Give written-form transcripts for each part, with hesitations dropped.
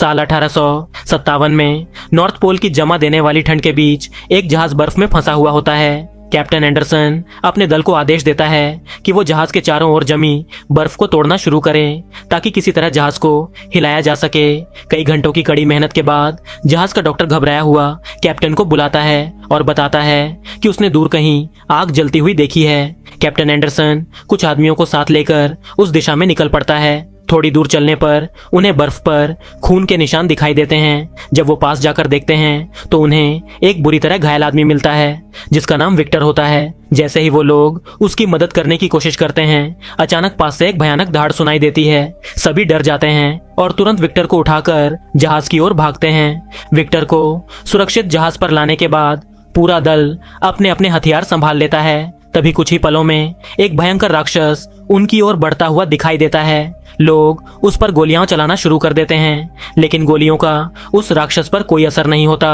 साल 1857 में north pole की जमा देने वाली ठंड के बीच एक जहाज बर्फ में फंसा हुआ होता है। कैप्टन एंडरसन अपने दल को आदेश देता है कि वो जहाज के चारों ओर जमी बर्फ को तोड़ना शुरू करें ताकि किसी तरह जहाज को हिलाया जा सके। कई घंटों की कड़ी मेहनत के बाद जहाज का डॉक्टर घबराया हुआ कैप्टन को बुलाता है और बताता है कि उसने दूर कहीं आग जलती हुई देखी है। कैप्टन एंडरसन कुछ आदमियों को साथ लेकर उस दिशा में निकल पड़ता है। थोड़ी दूर चलने पर उन्हें बर्फ पर खून के निशान दिखाई देते हैं। जब वो पास जाकर देखते हैं तो उन्हें एक बुरी तरह घायल आदमी मिलता है जिसका नाम विक्टर होता है। जैसे ही वो लोग उसकी मदद करने की कोशिश करते हैं, अचानक पास से एक भयानक दहाड़ सुनाई देती है। सभी डर जाते हैं और तुरंत विक्टर को उठाकर जहाज की ओर भागते हैं। विक्टर को सुरक्षित जहाज पर लाने के बाद पूरा दल अपने अपने हथियार संभाल लेता है। तभी कुछ ही पलों में एक भयंकर राक्षस उनकी ओर बढ़ता हुआ दिखाई देता है। लोग उस पर गोलियां चलाना शुरू कर देते हैं, लेकिन गोलियों का उस राक्षस पर कोई असर नहीं होता।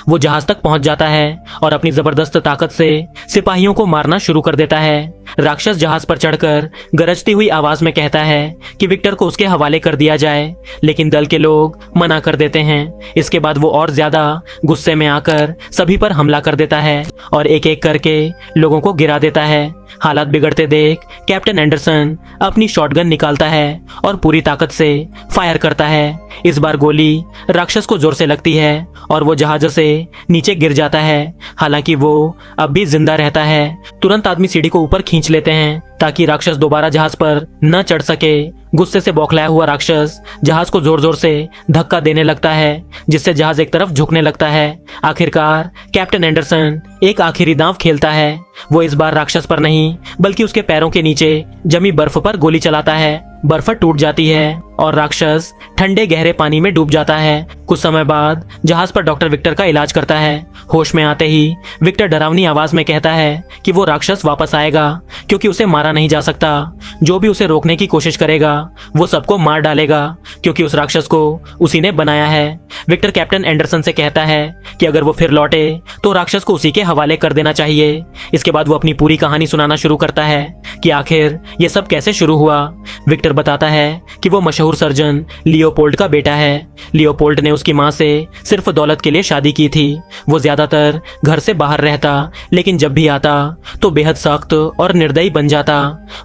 वो जहाज तक पहुंच जाता है और अपनी जबरदस्त ताकत से सिपाहियों को मारना शुरू कर देता है। राक्षस जहाज पर चढ़कर गरजती हुई आवाज में कहता है कि विक्टर को उसके हवाले कर दिया जाए, लेकिन दल के लोग मना कर देते हैं। इसके बाद वो और ज्यादा गुस्से में आकर सभी पर हमला कर देता है और एक एक करके लोगों को गिरा देता है। हालात बिगड़ते देख कैप्टन एंडरसन अपनी शॉटगन निकालता है और पूरी ताकत से फायर करता है। इस बार गोली राक्षस को जोर से लगती है और वो जहाज से नीचे गिर जाता है। हालांकि वो अब भी जिंदा रहता है। तुरंत आदमी सीढ़ी को ऊपर खींच लेते हैं ताकि राक्षस दोबारा जहाज पर न चढ़ सके। गुस्से से बौखलाया हुआ राक्षस जहाज को जोर जोर से धक्का देने लगता है, जिससे जहाज एक तरफ झुकने लगता है। आखिरकार कैप्टन एंडरसन एक आखिरी दांव खेलता है। वो इस बार राक्षस पर नहीं बल्कि उसके पैरों के नीचे जमी बर्फ पर गोली चलाता है। बर्फ टूट जाती है और राक्षस ठंडे गहरे पानी में डूब जाता है। कुछ समय बाद जहाज पर डॉक्टर विक्टर का इलाज करता है। होश में आते ही विक्टर डरावनी आवाज में कहता है कि वो राक्षस वापस आएगा क्योंकि उसे मारा नहीं जा सकता। जो भी उसे रोकने की कोशिश करेगा वो सबको मार डालेगा क्योंकि उस राक्षस को उसी ने बनाया है। विक्टर कैप्टन एंडरसन से कहता है कि अगर वो फिर लौटे तो राक्षस को उसी के हवाले कर देना चाहिए। इसके बाद वो अपनी पूरी कहानी सुनाना शुरू करता है कि आखिर ये सब कैसे शुरू हुआ। विक्टर बताता है कि वो मशहूर सर्जन लियोपोल्ड का बेटा है। लियोपोल्ड ने उसकी माँ से सिर्फ दौलत के लिए शादी की थी। वो ज्यादातर घर से बाहर रहता, लेकिन जब भी आता तो बेहद सख्त और निर्दयी बन जाता।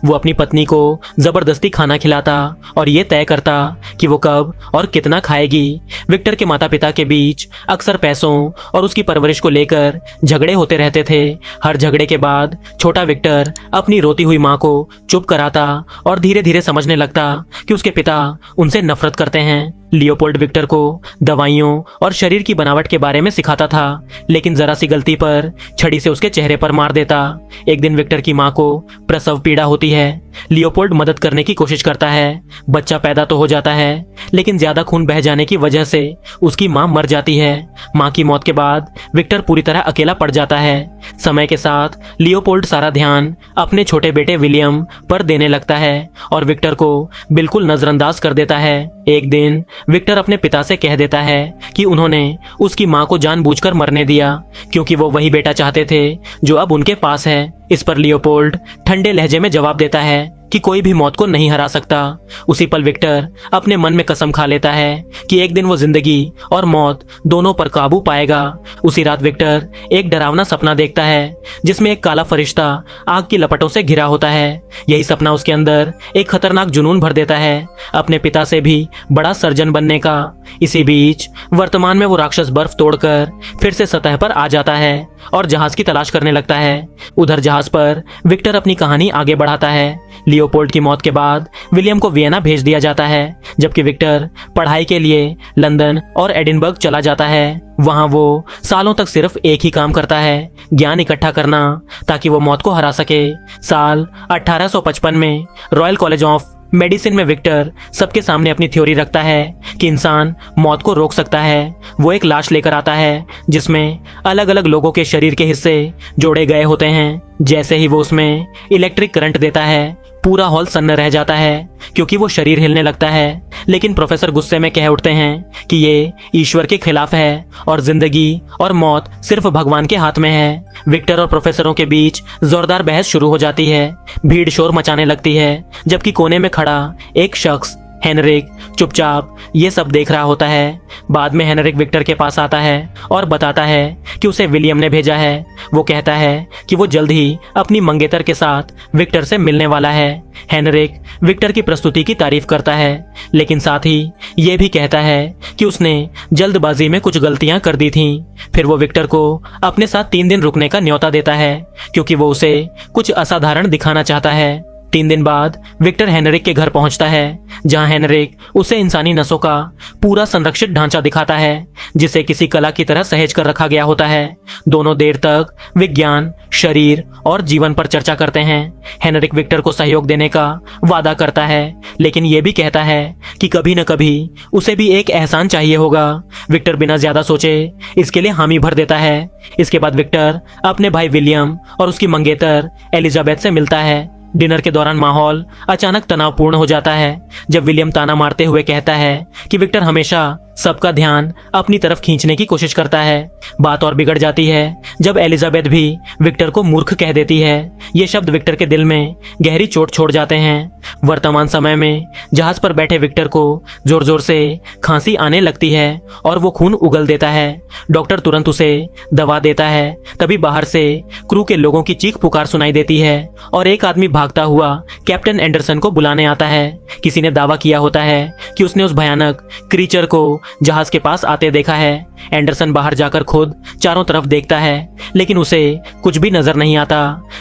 वो अपनी पत्नी को जबरदस्ती खाना खिलाता और ये तय करता कि वो कब और कितना खाएगी। विक्टर के माता पिता के बीच अक्सर पैसों और उसकी परवरिश को लेकर झगड़े होते रहते थे। हर झगड़े के बाद छोटा विक्टर अपनी रोती हुई माँ को चुप कराता और धीरे धीरे समझने लगता कि उसके पिता उनसे नफरत करते हैं। लियोपोल्ड विक्टर को दवाइयों और शरीर की बनावट के बारे में सिखाता था, लेकिन जरा सी गलती पर छड़ी से उसके चेहरे पर मार देता। एक दिन विक्टर की माँ को प्रसव पीड़ा होती है। लियोपोल्ड मदद करने की कोशिश करता है। बच्चा पैदा तो हो जाता है, लेकिन ज्यादा खून बह जाने की वजह से उसकी माँ मर जाती है। माँ की मौत के बाद विक्टर पूरी तरह अकेला पड़ जाता है। समय के साथ लियोपोल्ड सारा ध्यान अपने छोटे बेटे विलियम पर देने लगता है और विक्टर को बिल्कुल नजरअंदाज कर देता है। एक दिन विक्टर अपने पिता से कह देता है कि उन्होंने उसकी माँ को जानबूझकर मरने दिया क्योंकि वो वही बेटा चाहते थे जो अब उनके पास है। इस पर लियोपोल्ड ठंडे लहजे में जवाब देता है कि कोई भी मौत को नहीं हरा सकता। उसी पल विक्टर अपने मन में कसम खा लेता है कि एक दिन वो जिंदगी और मौत दोनों पर काबू पाएगा। उसी रात विक्टर एक डरावना सपना देखता है जिसमें एक काला फरिश्ता आग की लपटों से घिरा होता है। यही सपना उसके अंदर एक खतरनाक जुनून भर देता है, अपने पिता से भी बड़ा सर्जन बनने का। इसी बीच वर्तमान में वो राक्षस बर्फ तोड़कर फिर से सतह पर आ जाता है और जहाज की तलाश करने लगता है। उधर जहाज पर विक्टर अपनी कहानी आगे बढ़ाता है। लियोपोल्ड की मौत के बाद विलियम को वियना भेज दिया जाता है, जबकि विक्टर पढ़ाई के लिए लंदन और एडिनबर्ग चला जाता है। वहां वो सालों तक सिर्फ एक ही काम करता है, ज्ञान इकट्ठा करना, ताकि वो मौत को हरा सके। साल 1855 में रॉयल कॉलेज ऑफ मेडिसिन में विक्टर सबके सामने अपनी थ्योरी रखता है कि इंसान मौत को रोक सकता है। वो एक लाश लेकर आता है जिसमें अलग अलग लोगों के शरीर के हिस्से जोड़े गए होते हैं। जैसे ही वो उसमें इलेक्ट्रिक करंट देता है, पूरा हॉल सन्न रह जाता है क्योंकि वो शरीर हिलने लगता है। लेकिन प्रोफेसर गुस्से में कह उठते हैं कि ये ईश्वर के खिलाफ है और जिंदगी और मौत सिर्फ भगवान के हाथ में है। विक्टर और प्रोफेसरों के बीच जोरदार बहस शुरू हो जाती है। भीड़ शोर मचाने लगती है, जबकि कोने में खड़ा एक शख्स हेनरिक चुपचाप ये सब देख रहा होता है। बाद में हेनरिक विक्टर के पास आता है और बताता है कि उसे विलियम ने भेजा है। वो कहता है कि वो जल्द ही अपनी मंगेतर के साथ विक्टर से मिलने वाला है। हेनरिक विक्टर की प्रस्तुति की तारीफ करता है, लेकिन साथ ही ये भी कहता है कि उसने जल्दबाजी में कुछ गलतियां कर दी थीं। फिर वो विक्टर को अपने साथ 3 दिन रुकने का न्योता देता है, क्योंकि वो उसे कुछ असाधारण दिखाना चाहता है। 3 दिन बाद विक्टर हेनरिक के घर पहुंचता है, जहां हेनरिक उसे इंसानी नसों का पूरा संरक्षित ढांचा दिखाता है, जिसे किसी कला की तरह सहेज कर रखा गया होता है। दोनों देर तक विज्ञान, शरीर और जीवन पर चर्चा करते हैं। हेनरिक विक्टर को सहयोग देने का वादा करता है, लेकिन यह भी कहता है कि कभी न कभी उसे भी एक एहसान चाहिए होगा। विक्टर बिना ज्यादा सोचे इसके लिए हामी भर देता है। इसके बाद विक्टर अपने भाई विलियम और उसकी मंगेतर एलिजाबेथ से मिलता है। डिनर के दौरान माहौल अचानक तनावपूर्ण हो जाता है, जब विलियम ताना मारते हुए कहता है कि विक्टर हमेशा सबका ध्यान अपनी तरफ खींचने की कोशिश करता है। बात और बिगड़ जाती है जब एलिजाबेथ भी विक्टर को मूर्ख कह देती है। ये शब्द विक्टर के दिल में गहरी चोट छोड़ जाते हैं। वर्तमान समय में जहाज पर बैठे विक्टर को जोर जोर से खांसी आने लगती है और वो खून उगल देता है। डॉक्टर तुरंत उसे दवा देता है। तभी बाहर से क्रू के लोगों की चीख पुकार सुनाई देती है और एक आदमी भागता हुआ कैप्टन एंडरसन को बुलाने आता है। किसी ने दावा किया होता है कि उसने उस भयानक क्रीचर को जहाज के पास आते देखा है। एंडरसन बाहर जाकर खुद चारों तरफ देखता है, लेकिन उसे कुछ भी नजर नहीं आता।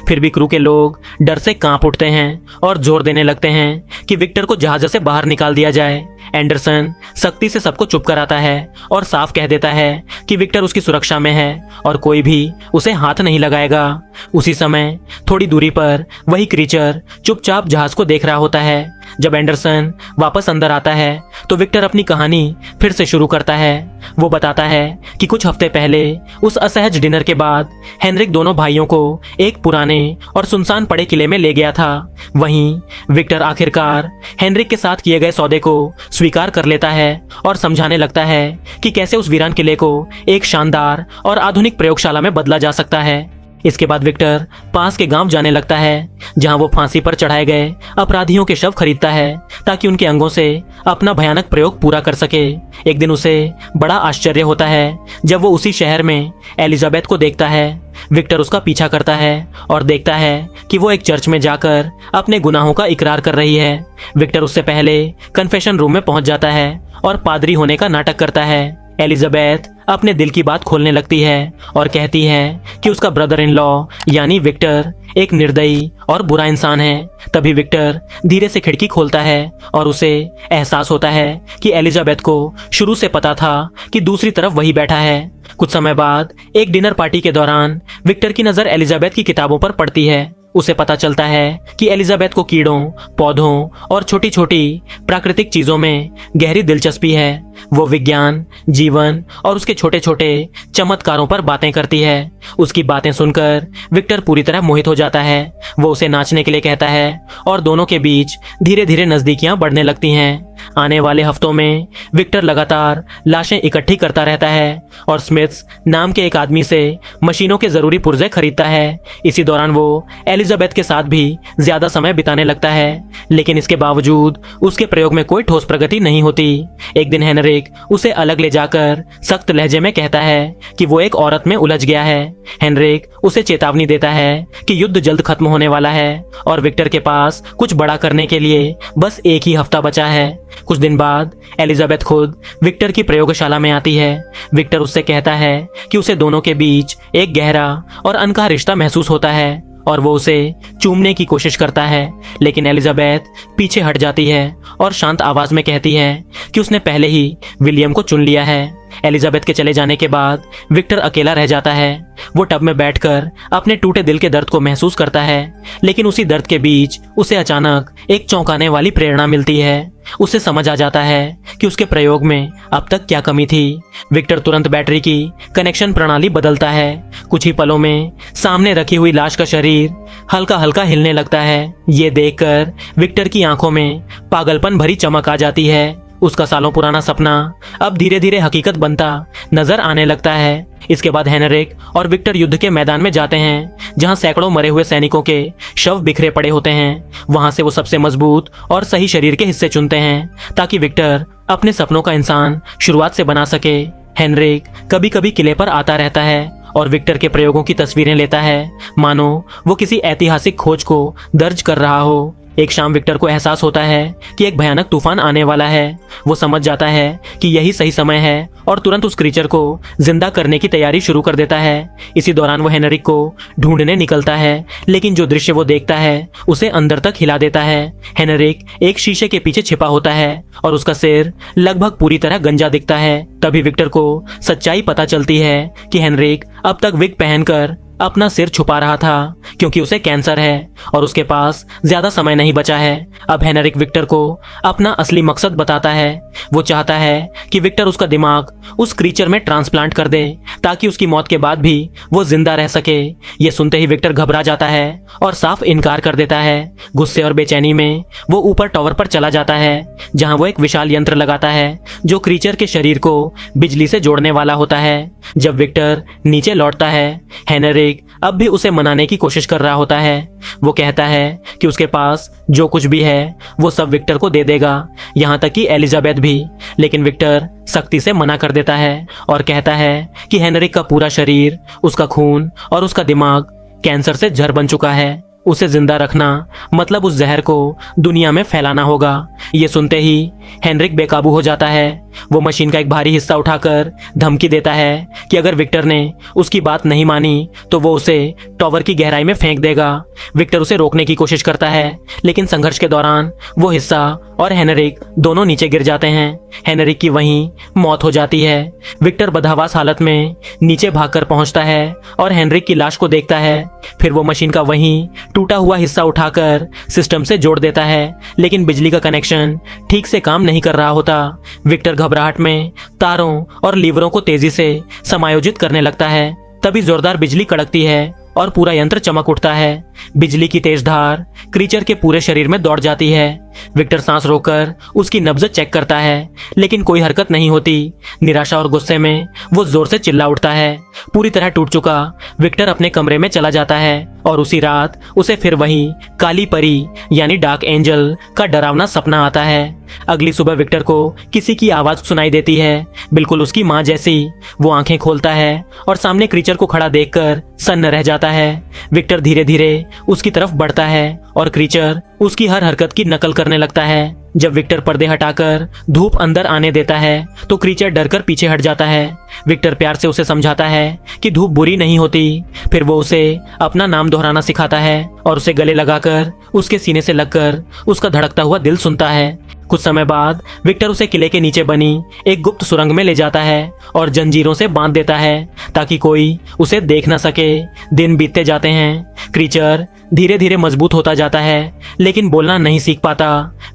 फिर भी क्रू के लोग डर से कांप उठते हैं और जोर देने लगते हैं कि विक्टर को जहाज से बाहर निकाल दिया जाए। एंडरसन सख्ती से सबको चुप कराता है और साफ कह देता है कि विक्टर उसकी सुरक्षा में है और कोई भी उसे हाथ नहीं लगाएगा। उसी समय थोड़ी दूरी पर वही क्रीचर चुपचाप जहाज को देख रहा होता है। जब एंडरसन वापस अंदर आता है तो विक्टर अपनी कहानी फिर से शुरू करता है। वो बताता है कि कुछ हफ्ते पहले उस असहज डिनर के बाद हेनरिक दोनों भाइयों को एक पुराने और सुनसान पड़े किले में ले गया था। वहीं विक्टर आखिरकार हेनरिक के साथ किए गए सौदे को स्वीकार कर लेता है और समझाने लगता है कि कैसे उस वीरान किले को एक शानदार और आधुनिक प्रयोगशाला में बदला जा सकता है। इसके बाद विक्टर पास के गांव जाने लगता है, जहां वो फांसी पर चढ़ाए गए अपराधियों के शव खरीदता है ताकि उनके अंगों से अपना भयानक प्रयोग पूरा कर सके। एक दिन उसे बड़ा आश्चर्य होता है जब वो उसी शहर में एलिजाबेथ को देखता है। विक्टर उसका पीछा करता है और देखता है कि वो एक चर्च में जाकर अपने गुनाहों का इकरार कर रही है। विक्टर उससे पहले कन्फेशन रूम में पहुंच जाता है और पादरी होने का नाटक करता है। एलिजाबेथ अपने दिल की बात खोलने लगती है और कहती है कि उसका ब्रदर इन लॉ यानी विक्टर एक निर्दयी और बुरा इंसान है। तभी विक्टर धीरे से खिड़की खोलता है और उसे एहसास होता है कि एलिजाबेथ को शुरू से पता था कि दूसरी तरफ वही बैठा है। कुछ समय बाद एक डिनर पार्टी के दौरान विक्टर की नजर एलिजाबेथ की किताबों पर पड़ती है। उसे पता चलता है कि एलिजाबेथ को कीड़ों, पौधों और छोटी छोटी प्राकृतिक चीजों में गहरी दिलचस्पी है। वो विज्ञान, जीवन और उसके छोटे छोटे चमत्कारों पर बातें करती है। उसकी बातें सुनकर विक्टर पूरी तरह मोहित हो जाता है। वो उसे नाचने के लिए कहता है और दोनों के बीच धीरे धीरे नजदीकियां बढ़ने लगती हैं। आने वाले हफ्तों में विक्टर लगातार लाशें इकट्ठी करता रहता है और स्मिथ्स नाम के एक आदमी से मशीनों के जरूरी पुर्जे खरीदता है। इसी दौरान वो एलिजाबेथ के साथ भी ज्यादा समय बिताने लगता है, लेकिन इसके बावजूद उसके प्रयोग में कोई ठोस प्रगति नहीं होती। एक दिन हेनरिक उसे अलग ले जाकर सख्त लहजे में कहता है कि वो एक औरत में उलझ गया है। हेनरिक उसे चेतावनी देता है कि युद्ध जल्द खत्म होने वाला है और विक्टर के पास कुछ बड़ा करने के लिए बस एक ही हफ्ता बचा है। कुछ दिन बाद एलिजाबेथ खुद विक्टर की प्रयोगशाला में आती है। विक्टर उससे कहता है कि उसे दोनों के बीच एक गहरा और अनकहा रिश्ता महसूस होता है और वो उसे चूमने की कोशिश करता है, लेकिन एलिजाबेथ पीछे हट जाती है और शांत आवाज में कहती है कि उसने पहले ही विलियम को चुन लिया है। एलिजाबेथ के चले जाने के बाद विक्टर अकेला रह जाता है। वो टब में बैठकर अपने टूटे दिल के दर्द को महसूस करता है, लेकिन उसी दर्द के बीच उसे अचानक एक चौंकाने वाली प्रेरणा मिलती है। उसे समझ आ जाता है कि उसके प्रयोग में अब तक क्या कमी थी। विक्टर तुरंत बैटरी की कनेक्शन प्रणाली बदलता है। कुछ ही पलों में सामने रखी हुई लाश का शरीर हल्का हल्का हिलने लगता है। ये देखकर विक्टर की आंखों में पागलपन भरी चमक आ जाती है। उसका सालों पुराना सपना अब धीरे धीरे हकीकत बनता नजर आने लगता है। इसके बाद हेनरिक और विक्टर युद्ध के मैदान में जाते हैं, जहां सैकड़ों मरे हुए सैनिकों के शव बिखरे पड़े होते हैं। वहां से वो सबसे मजबूत और सही शरीर के हिस्से चुनते हैं ताकि विक्टर अपने सपनों का इंसान शुरुआत से बना सके। हेनरिक कभी कभी किले पर आता रहता है और विक्टर के प्रयोगों की तस्वीरें लेता है, मानो वो किसी ऐतिहासिक खोज को दर्ज कर रहा हो। एक शाम विक्टर को एहसास होता है कि एक भयानक तूफान आने वाला है। वो समझ जाता है कि यही सही समय है और तुरंत उस क्रीचर को जिंदा करने की तैयारी शुरू कर देता है। इसी दौरान वो हेनरिक को ढूंढने निकलता है, लेकिन जो दृश्य वो देखता है उसे अंदर तक हिला देता है। हेनरिक एक शीशे के पीछे छिपा होता है और उसका सिर लगभग पूरी तरह गंजा दिखता है। तभी विक्टर को सच्चाई पता चलती है कि हेनरिक अब तक विग पहनकर अपना सिर छुपा रहा था, क्योंकि उसे कैंसर है और उसके पास ज्यादा समय नहीं बचा है। अब हेनरिक विक्टर को अपना असली मकसद बताता है। वो चाहता है कि विक्टर उसका दिमाग उस क्रीचर में ट्रांसप्लांट कर दे ताकि उसकी मौत के बाद भी वो जिंदा रह सके। ये सुनते ही विक्टर घबरा जाता है और साफ इनकार कर देता है। गुस्से और बेचैनी में वो ऊपर टावर पर चला जाता है, जहां वो एक विशाल यंत्र लगाता है जो क्रीचर के शरीर को बिजली से जोड़ने वाला होता है। जब विक्टर नीचे लौटता है, हेनरिक अब भी उसे मनाने की कोशिश कर रहा होता है। वो कहता है कि उसके पास जो कुछ भी है वो सब विक्टर को दे देगा, यहाँ तक कि एलिजाबेथ भी। लेकिन विक्टर सख्ती से मना कर देता है और कहता है कि हेनरिक का पूरा शरीर, उसका खून और उसका दिमाग कैंसर से जहर बन चुका है। उसे जिंदा रखना मतलब उस जहर को दुनिया में फैलाना होगा। ये सुनते ही हेनरिक बेकाबू हो जाता है। वो मशीन का एक भारी हिस्सा उठाकर धमकी देता है कि अगर विक्टर ने उसकी बात नहीं मानी तो वो उसे टावर की गहराई में फेंक देगा। विक्टर उसे रोकने की कोशिश करता है, लेकिन संघर्ष के दौरान वो हिस्सा और हेनरिक दोनों नीचे गिर जाते हैं। हेनरिक की वहीं मौत हो जाती है। विक्टर बदहवास हालत में नीचे भागकर पहुंचता है और हेनरिक की लाश को देखता है। फिर वो मशीन का वहीं टूटा हुआ हिस्सा उठाकर सिस्टम से जोड़ देता है, लेकिन बिजली का कनेक्शन ठीक से काम नहीं कर रहा होता। विक्टर घबराहट में तारों और लीवरों को तेजी से समायोजित करने लगता है। तभी जोरदार बिजली कड़कती है और पूरा यंत्र चमक उठता है। बिजली की तेज धार क्रीचर के पूरे शरीर में दौड़ जाती है। विक्टर सांस रोककर उसकी नब्ज चेक करता है, लेकिन कोई हरकत नहीं होती। निराशा और गुस्से में वो जोर से चिल्ला उठता है। पूरी तरह टूट चुका विक्टर अपने कमरे में चला जाता है और उसी रात उसे फिर वही काली परी यानी डार्क एंजल का डरावना सपना आता है। अगली सुबह विक्टर को किसी की आवाज सुनाई देती है, बिल्कुल उसकी माँ जैसी। वो आंखें खोलता है और सामने क्रीचर को खड़ा देखकर सन्न रह जाता है। विक्टर धीरे धीरे उसकी तरफ बढ़ता है और क्रीचर उसकी हर हरकत की नकल करने लगता है। जब विक्टर पर्दे हटाकर धूप अंदर आने देता है तो क्रीचर डरकर पीछे हट जाता है। विक्टर प्यार से उसे समझाता है कि धूप बुरी नहीं होती। फिर वो उसे अपना नाम दोहराना सिखाता है और उसे गले लगाकर उसके सीने से लगकर उसका धड़कता हुआ दिल सुनता है। कुछ समय बाद विक्टर उसे किले के नीचे बनी एक गुप्त सुरंग में ले जाता है और जंजीरों से बांध देता है ताकि कोई उसे देख न सके। दिन बीतते जाते हैं। क्रीचर धीरे धीरे मजबूत होता जाता है, लेकिन बोलना नहीं सीख पाता।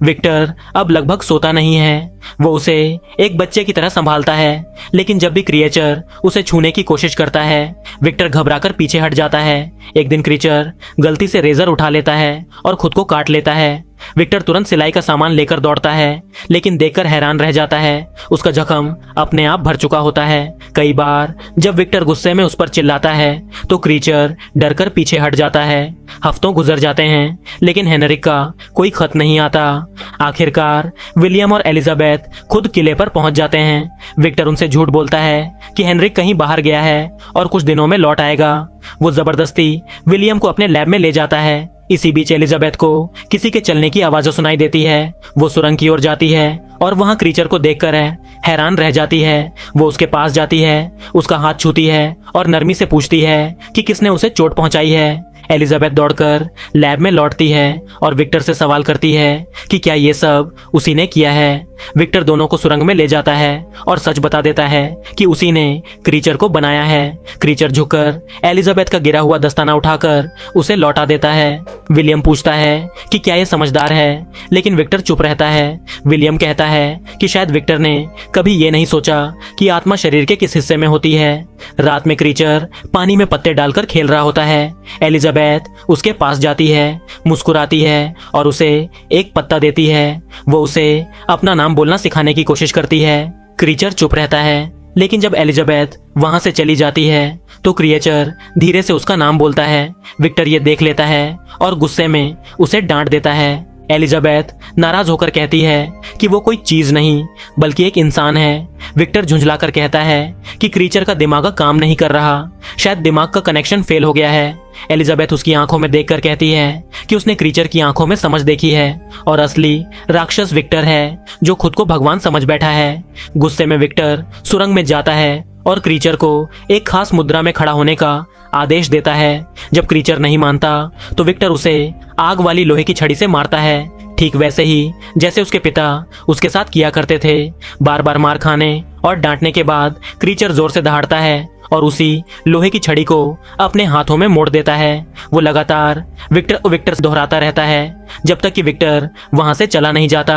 विक्टर अब लगभग सोता नहीं है। वो उसे एक बच्चे की तरह संभालता है, लेकिन जब भी क्रिएचर उसे छूने की कोशिश करता है, विक्टर घबराकर पीछे हट जाता है। एक दिन क्रीचर गलती से रेजर उठा लेता है और खुद को काट लेता है। विक्टर तुरंत सिलाई का सामान लेकर दौड़ता है, लेकिन देखकर हैरान रह जाता है। उसका जख्म अपने आप भर चुका होता है। कई बार जब विक्टर गुस्से में उस पर चिल्लाता है तो क्रीचर डरकर पीछे हट जाता है। हफ्तों गुजर जाते हैं, लेकिन हेनरिक का कोई खत नहीं आता। आखिरकार विलियम और एलिजाबेथ खुद किले पर पहुंच जाते हैं। विक्टर उनसे झूठ बोलता है कि हेनरिक कहीं बाहर गया है और कुछ दिनों में लौट आएगा। वो जबरदस्ती विलियम को अपने लैब में ले जाता है। इसी बीच एलिजाबेथ को किसी के चलने की आवाज़ सुनाई देती है। वो सुरंग की ओर जाती है और वहां क्रीचर को देखकर हैरान रह जाती है। वो उसके पास जाती है, उसका हाथ छूती है और नरमी से पूछती है कि किसने उसे चोट पहुंचाई है। एलिजाबेथ दौड़कर लैब में लौटती है और विक्टर से सवाल करती है कि क्या ये सब उसी ने किया है। विक्टर दोनों को सुरंग में ले जाता है और सच बता देता है कि उसी ने क्रीचर को बनाया है। क्रीचर झुककर एलिजाबेथ का गिरा हुआ दस्ताना उठाकर उसे लौटा देता है। विलियम पूछता है कि क्या ये समझदार है, लेकिन विक्टर चुप रहता है। विलियम कहता है कि शायद विक्टर ने कभी ये नहीं सोचा कि आत्मा शरीर के किस हिस्से में होती है। रात में क्रीचर पानी में पत्ते डालकर खेल रहा होता है। एलिजाबेथ उसके पास जाती है, मुस्कुराती है और उसे एक पत्ता देती है। वो उसे अपना नाम नाम बोलना सिखाने की कोशिश करती है। क्रीचर चुप रहता है, लेकिन जब एलिजाबेथ वहां से चली जाती है तो क्रिएचर धीरे से उसका नाम बोलता है। विक्टर ये देख लेता है और गुस्से में उसे डांट देता है। एलिजाबेथ नाराज होकर कहती है कि वो कोई चीज नहीं बल्कि एक इंसान है। विक्टर झुंझलाकर कहता है कि क्रीचर का दिमाग काम नहीं कर रहा, शायद दिमाग का कनेक्शन फेल हो गया है। एलिजाबेथ उसकी आंखों में देखकर कहती है कि उसने क्रीचर की आंखों में समझ देखी है और असली राक्षस विक्टर है जो खुद को भगवान समझ बैठा है। गुस्से में विक्टर सुरंग में जाता है और क्रीचर को एक खास मुद्रा में खड़ा होने का आदेश देता है। जब क्रीचर नहीं मानता तो विक्टर उसे आग वाली लोहे की छड़ी से मारता है, ठीक वैसे ही जैसे उसके पिता उसके साथ किया करते थे। बार बार मार खाने और डांटने के बाद क्रीचर जोर से दहाड़ता है और उसी लोहे की छड़ी को अपने हाथों में मोड़ देता है। वो लगातार विक्टर दोहराता रहता है जब तक कि विक्टर वहां से चला नहीं जाता।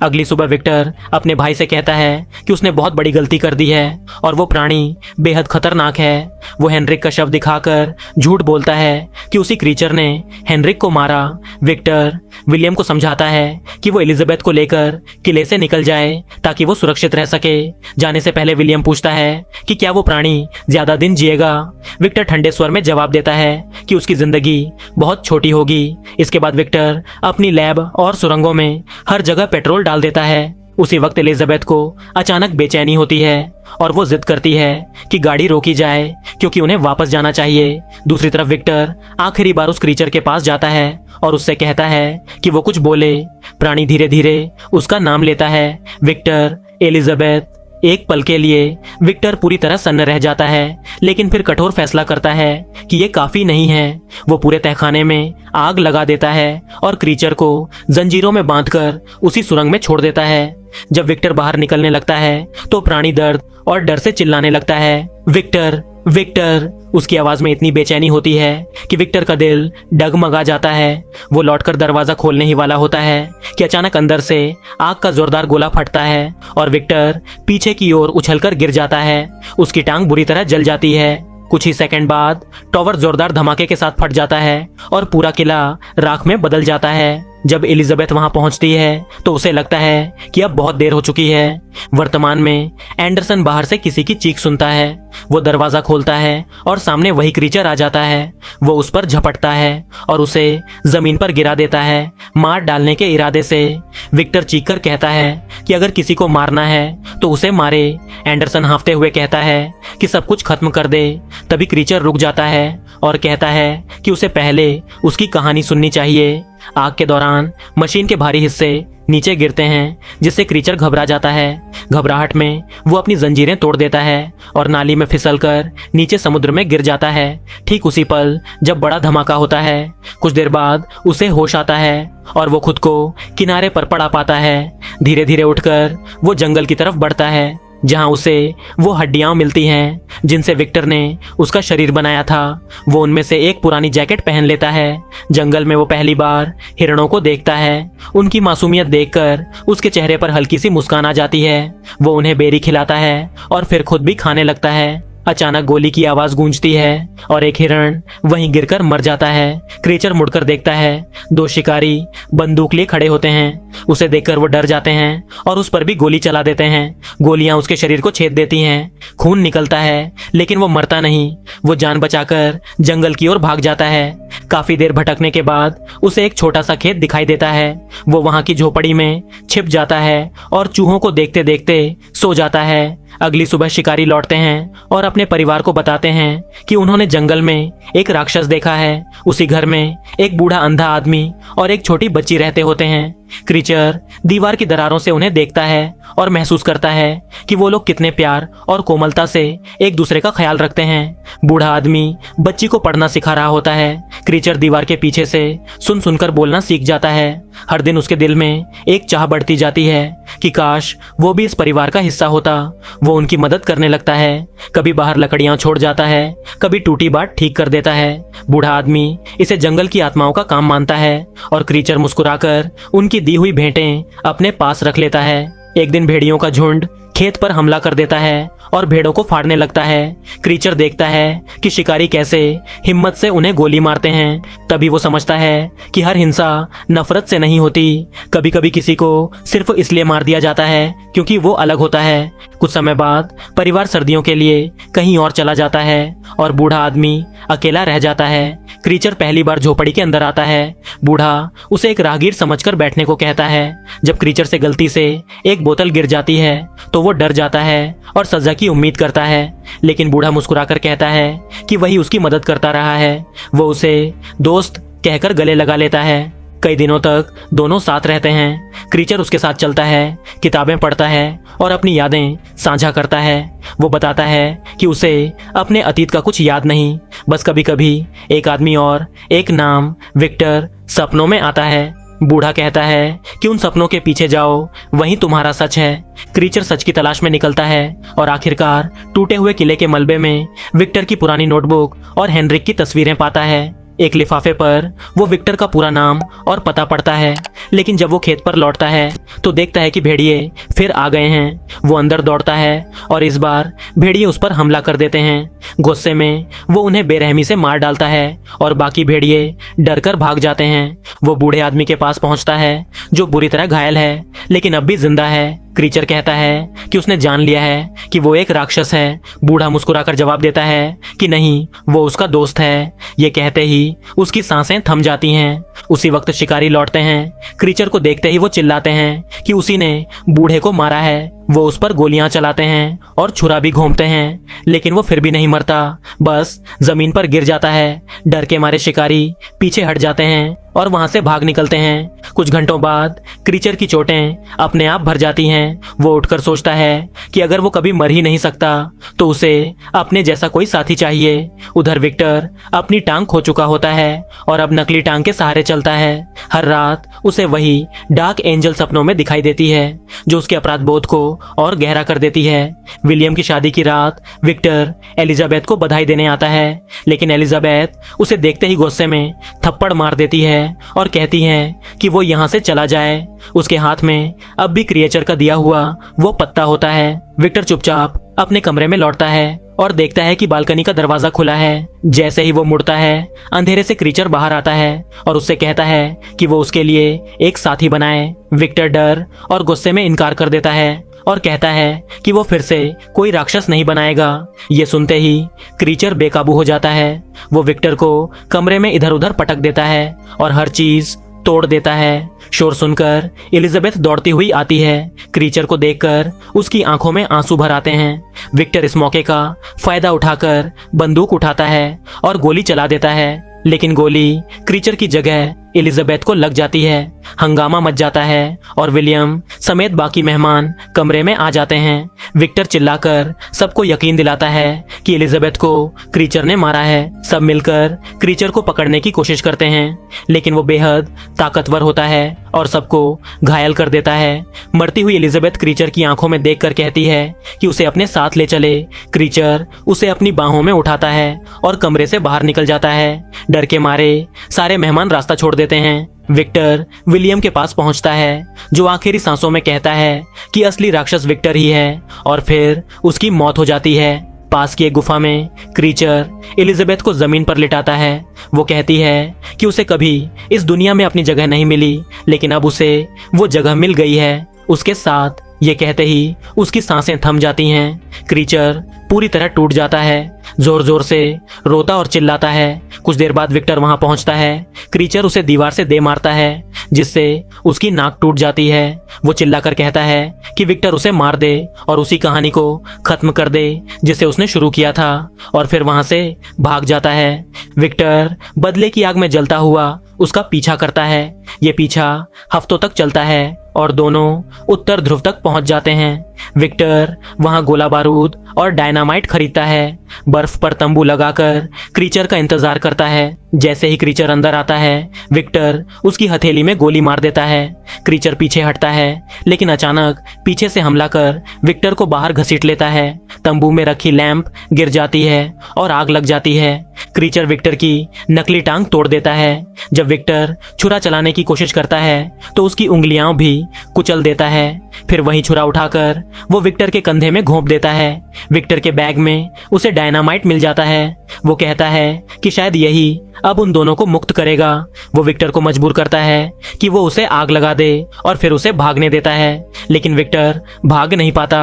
अगली सुबह विक्टर अपने भाई से कहता है कि उसने बहुत बड़ी गलती कर दी है और वो प्राणी बेहद खतरनाक है। वो हेनरिक का शव दिखाकर झूठ बोलता है कि उसी क्रीचर ने हेनरिक को मारा। विक्टर विलियम को समझाता है कि वो एलिजाबेथ को लेकर किले से निकल जाए ताकि वो सुरक्षित रह सके। जाने से पहले विलियम पूछता है कि क्या वो प्राणी ज्यादा दिन जिएगा। विक्टर ठंडे स्वर में जवाब देता है कि उसकी जिंदगी बहुत छोटी होगी। इसके बाद विक्टर अपनी लैब और सुरंगों में हर जगह पेट्रोल डाल देता है। उसी वक्त एलिजाबेथ को अचानक बेचैनी होती है और वो जिद करती है कि गाड़ी रोकी जाए क्योंकि उन्हें वापस जाना चाहिए। दूसरी तरफ विक्टर आखिरी बार उस क्रीचर के पास जाता है और उससे कहता है कि वो कुछ बोले। प्राणी धीरे धीरे उसका नाम लेता है, विक्टर, एलिजाबेथ। एक पल के लिए विक्टर पूरी तरह सन्न रह जाता है, लेकिन फिर कठोर फैसला करता है कि ये काफी नहीं है। वो पूरे तहखाने में आग लगा देता है और क्रीचर को जंजीरों में बांधकर उसी सुरंग में छोड़ देता है। जब विक्टर बाहर निकलने लगता है तो प्राणी दर्द और डर से चिल्लाने लगता है, विक्टर, विक्टर। उसकी आवाज में इतनी बेचैनी होती है कि विक्टर का दिल डगमगा जाता है। वो लौटकर दरवाजा खोलने ही वाला होता है कि अचानक अंदर से आग का जोरदार गोला फटता है और विक्टर पीछे की ओर उछलकर गिर जाता है। उसकी टांग बुरी तरह जल जाती है। कुछ ही सेकंड बाद टॉवर जोरदार धमाके के साथ फट जाता है और पूरा किला राख में बदल जाता है। जब एलिजाबेथ वहां पहुंचती है तो उसे लगता है कि अब बहुत देर हो चुकी है। वर्तमान में एंडरसन बाहर से किसी की चीख सुनता है। वो दरवाजा खोलता है और सामने वही क्रीचर आ जाता है। वो उस पर झपटता है और उसे जमीन पर गिरा देता है, मार डालने के इरादे से। विक्टर चीखकर कहता है कि अगर किसी को मारना है तो उसे मारे। एंडरसन हांफते हुए कहता है कि सब कुछ खत्म कर दे। तभी क्रीचर रुक जाता है और कहता है कि उसे पहले उसकी कहानी सुननी चाहिए। आग के दौरान मशीन के भारी हिस्से नीचे गिरते हैं जिससे क्रीचर घबरा जाता है। घबराहट में वो अपनी जंजीरें तोड़ देता है और नाली में फिसलकर नीचे समुद्र में गिर जाता है। ठीक उसी पल जब बड़ा धमाका होता है, कुछ देर बाद उसे होश आता है और वो खुद को किनारे पर पड़ा पाता है। धीरे धीरे उठकर वो जंगल की तरफ बढ़ता है जहां उसे वो हड्डियां मिलती हैं जिनसे विक्टर ने उसका शरीर बनाया था। वो उनमें से एक पुरानी जैकेट पहन लेता है। जंगल में वो पहली बार हिरणों को देखता है। उनकी मासूमियत देखकर उसके चेहरे पर हल्की सी मुस्कान आ जाती है। वो उन्हें बेरी खिलाता है और फिर खुद भी खाने लगता है। अचानक गोली की आवाज गूंजती है और एक हिरण वहीं गिरकर मर जाता है। क्रीचर मुड़कर देखता है। दो शिकारी बंदूक लिए खड़े होते हैं। उसे देखकर वो डर जाते हैं और उस पर भी गोली चला देते हैं। गोलियां उसके शरीर को छेद देती हैं। खून निकलता है लेकिन वो मरता नहीं। वो जान बचाकर जंगल की ओर भाग जाता है। काफी देर भटकने के बाद उसे एक छोटा सा खेत दिखाई देता है। वो वहां की झोपड़ी में छिप जाता है और चूहों को देखते देखते सो जाता है। अगली सुबह शिकारी लौटते हैं और अपने परिवार को बताते हैं कि उन्होंने जंगल में एक राक्षस देखा है। उसी घर में एक बूढ़ा अंधा आदमी और एक छोटी बच्ची रहते होते हैं। क्रीचर दीवार की दरारों से उन्हें देखता है और महसूस करता है कि वो लोग कितने प्यार और कोमलता से एक दूसरे का ख्याल रखते हैं। बूढ़ा आदमी बच्ची को पढ़ना सिखा रहा होता है। क्रीचर दीवार के पीछे से सुन सुनकर बोलना सीख जाता है। हर दिन उसके दिल में एक चाह बढ़ती जाती है कि काश वो भी इस परिवार का हिस्सा होता। वो उनकी मदद करने लगता है। कभी बाहर लकड़ियां छोड़ जाता है, कभी टूटी बाट ठीक कर देता है। बूढ़ा आदमी इसे जंगल की आत्माओं का काम मानता है और क्रीचर मुस्कुराकर उनकी दी हुई भेंटें अपने पास रख लेता है। एक दिन भेड़ियों का झुंड खेत पर हमला कर देता है और भेड़ों को फाड़ने लगता है। क्रीचर देखता है कि शिकारी कैसे हिम्मत से उन्हें गोली मारते हैं। तभी वो समझता है कि हर हिंसा नफरत से नहीं होती, कभी कभी किसी को सिर्फ इसलिए मार दिया जाता है क्योंकि वो अलग होता है। कुछ समय बाद परिवार सर्दियों के लिए कहीं और चला जाता है और बूढ़ा आदमी अकेला रह जाता है। क्रीचर पहली बार झोपड़ी के अंदर आता है। बूढ़ा उसे एक राहगीर समझकर बैठने को कहता है। जब क्रीचर से गलती से एक बोतल गिर जाती है तो वो डर जाता है और सजा की उम्मीद करता है, लेकिन बूढ़ा मुस्कुराकर कहता है कि वही उसकी मदद करता रहा है। वो उसे दोस्त कहकर गले लगा लेता है। कई दिनों तक दोनों साथ रहते हैं। क्रीचर उसके साथ चलता है, किताबें पढ़ता है और अपनी यादें साझा करता है। वो बताता है कि उसे अपने अतीत का कुछ याद नहीं, बस कभी कभी एक आदमी और एक नाम विक्टर सपनों में आता है। बूढ़ा कहता है कि उन सपनों के पीछे जाओ, वही तुम्हारा सच है। क्रीचर सच की तलाश में निकलता है और आखिरकार टूटे हुए किले के मलबे में विक्टर की पुरानी नोटबुक और हेनरिक की तस्वीरें पाता है। एक लिफाफे पर वो विक्टर का पूरा नाम और पता पड़ता है, लेकिन जब वो खेत पर लौटता है तो देखता है कि भेड़िए फिर आ गए हैं। वो अंदर दौड़ता है और इस बार भेड़िए उस पर हमला कर देते हैं। गुस्से में वो उन्हें बेरहमी से मार डालता है और बाकी भेड़िए डरकर भाग जाते हैं। वो बूढ़े आदमी के पास पहुंचता है जो बुरी तरह घायल है लेकिन अब भी जिंदा है। क्रीचर कहता है कि उसने जान लिया है कि वो एक राक्षस है। बूढ़ा मुस्कुराकर जवाब देता है कि नहीं, वो उसका दोस्त है। ये कहते ही उसकी सांसें थम जाती हैं। उसी वक्त शिकारी लौटते हैं। क्रीचर को देखते ही वो चिल्लाते हैं कि उसी ने बूढ़े को मारा है। वो उस पर गोलियां चलाते हैं और छुरा भी घोंपते हैं, लेकिन वो फिर भी नहीं मरता, बस जमीन पर गिर जाता है। डर के मारे शिकारी पीछे हट जाते हैं और वहां से भाग निकलते हैं। कुछ घंटों बाद क्रीचर की चोटें अपने आप भर जाती हैं। वो उठकर सोचता है कि अगर वो कभी मर ही नहीं सकता तो उसे अपने जैसा कोई साथी चाहिए। उधर विक्टर अपनी टांग खो चुका होता है और अब नकली टांग के सहारे चलता है। हर रात उसे वही डार्क एंजल सपनों में दिखाई देती है जो उसके अपराध बोध को और गहरा कर देती है। विलियम की शादी की रात विक्टर एलिजाबेथ को बधाई देने आता है, लेकिन एलिजाबेथ उसे देखते ही गुस्से में थप्पड़ मार देती है और कहती है कि वो यहाँ से चला जाए। उसके हाथ में अब भी क्रिएचर का दिया हुआ वो पत्ता होता है। विक्टर चुपचाप अपने कमरे में लौटता है और देखता है कि बालकनी का दरवाजा खुला है। जैसे ही वो मुड़ता है अंधेरे से क्रीचर बाहर आता है और उससे कहता है कि वो उसके लिए एक साथी बनाए। विक्टर डर और गुस्से में इनकार कर देता है और कहता है कि वो फिर से कोई राक्षस नहीं बनाएगा। ये सुनते ही क्रीचर बेकाबू हो जाता है। वो विक्टर को कमरे में इधर उधर पटक देता है और हर चीज तोड़ देता है। शोर सुनकर एलिजाबेथ दौड़ती हुई आती है। क्रीचर को देखकर उसकी आंखों में आंसू भर आते हैं। विक्टर इस मौके का फायदा उठाकर बंदूक उठाता है और गोली चला देता है, लेकिन गोली क्रीचर की जगह एलिजाबेथ को लग जाती है। हंगामा मच जाता है और विलियम समेत बाकी मेहमान कमरे में आ जाते हैं। विक्टर चिल्लाकर सबको यकीन दिलाता है कि एलिजाबेथ को क्रीचर ने मारा है। सब मिलकर क्रीचर को पकड़ने की कोशिश करते हैं, लेकिन वो बेहद ताकतवर होता है और सबको घायल कर देता है। मरती हुई एलिजाबेथ क्रीचर की आंखों में देखकर कहती है कि उसे अपने साथ ले चले। क्रीचर उसे अपनी बाहों में उठाता है और कमरे से बाहर निकल जाता है। डर के मारे सारे मेहमान रास्ता छोड़ देते हैं। विक्टर विलियम के पास पहुंचता है जो आखिरी सांसों में कहता है कि असली राक्षस विक्टर ही है, और फिर उसकी मौत हो जाती है। पास की एक गुफा में क्रीचर एलिजाबेथ को जमीन पर लिटाता है। वो कहती है कि उसे कभी इस दुनिया में अपनी जगह नहीं मिली, लेकिन अब उसे वो जगह मिल गई है उसके साथ। ये कहते ही उसकी सांसें थम जाती हैं। क्रीचर पूरी तरह टूट जाता है, जोर जोर से रोता और चिल्लाता है। कुछ देर बाद विक्टर वहां पहुंचता है। क्रीचर उसे दीवार से दे मारता है, जिससे उसकी नाक टूट जाती है। वो चिल्लाकर कहता है कि विक्टर उसे मार दे और उसी कहानी को खत्म कर दे जिसे उसने शुरू किया था, और फिर वहां से भाग जाता है। विक्टर बदले की आग में जलता हुआ उसका पीछा करता है। ये पीछा हफ्तों तक चलता है और दोनों उत्तर ध्रुव तक पहुंच जाते हैं। विक्टर वहां गोला बारूद और डायनामाइट खरीदता है। बर्फ पर तंबू लगाकर क्रीचर का इंतजार करता है। जैसे ही क्रीचर अंदर आता है, विक्टर उसकी हथेली में गोली मार देता है। क्रीचर पीछे हटता है, लेकिन अचानक पीछे से हमला कर विक्टर को बाहर घसीट लेता है। तंबू में रखी लैंप गिर जाती है और आग लग जाती है। क्रीचर विक्टर की नकली टांग तोड़ देता है। जब विक्टर छुरा चलाने की कोशिश करता है तो उसकी उंगलियां भी कुचल देता है। फिर वही छुरा उठाकर वो विक्टर के कंधे में घोंप देता है। विक्टर के बैग में उसे डायनामाइट मिल जाता है। वो कहता है कि शायद यही अब उन दोनों को मुक्त करेगा। वो विक्टर को मजबूर करता है कि वो उसे आग लगा दे और फिर उसे भागने देता है, लेकिन विक्टर भाग नहीं पाता।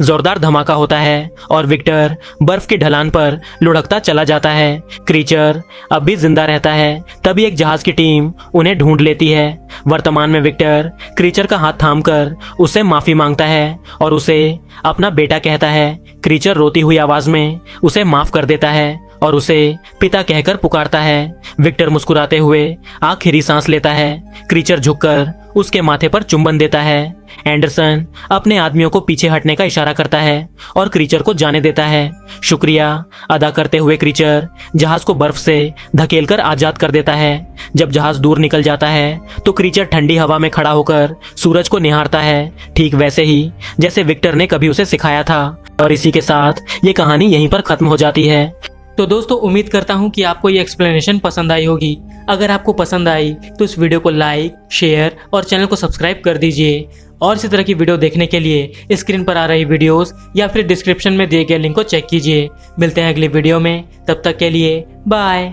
जोरदार धमाका होता है और विक्टर बर्फ की ढलान पर लुढ़कता चला जाता है। क्रीचर अब भी जिंदा रहता है। तभी एक जहाज की टीम उन्हें ढूंढ लेती है। वर्तमान में विक्टर क्रीचर का हाथ थामकर उससे माफी मांगता है और उसे अपना बेटा कहता है। क्रीचर रोती हुई आवाज में उसे माफ कर देता है और उसे पिता कहकर पुकारता है। विक्टर मुस्कुराते हुए आखिरी सांस लेता है। क्रीचर झुककर उसके माथे पर चुंबन देता है। एंडरसन अपने आदमियों को पीछे हटने का इशारा करता है और क्रीचर को जाने देता है। शुक्रिया अदा करते हुए क्रीचर जहाज को बर्फ से धकेलकर आजाद कर देता है। जब जहाज दूर निकल जाता है तो क्रीचर ठंडी हवा में खड़ा होकर सूरज को निहारता है, ठीक वैसे ही जैसे विक्टर ने कभी उसे सिखाया था। और इसी के साथ ये कहानी यहीं पर खत्म हो जाती है। तो दोस्तों, उम्मीद करता हूँ कि आपको ये एक्सप्लेनेशन पसंद आई होगी। अगर आपको पसंद आई तो इस वीडियो को लाइक, शेयर और चैनल को सब्सक्राइब कर दीजिए। और इसी तरह की वीडियो देखने के लिए स्क्रीन पर आ रही वीडियोस या फिर डिस्क्रिप्शन में दिए गए लिंक को चेक कीजिए। मिलते हैं अगली वीडियो में, तब तक के लिए बाय।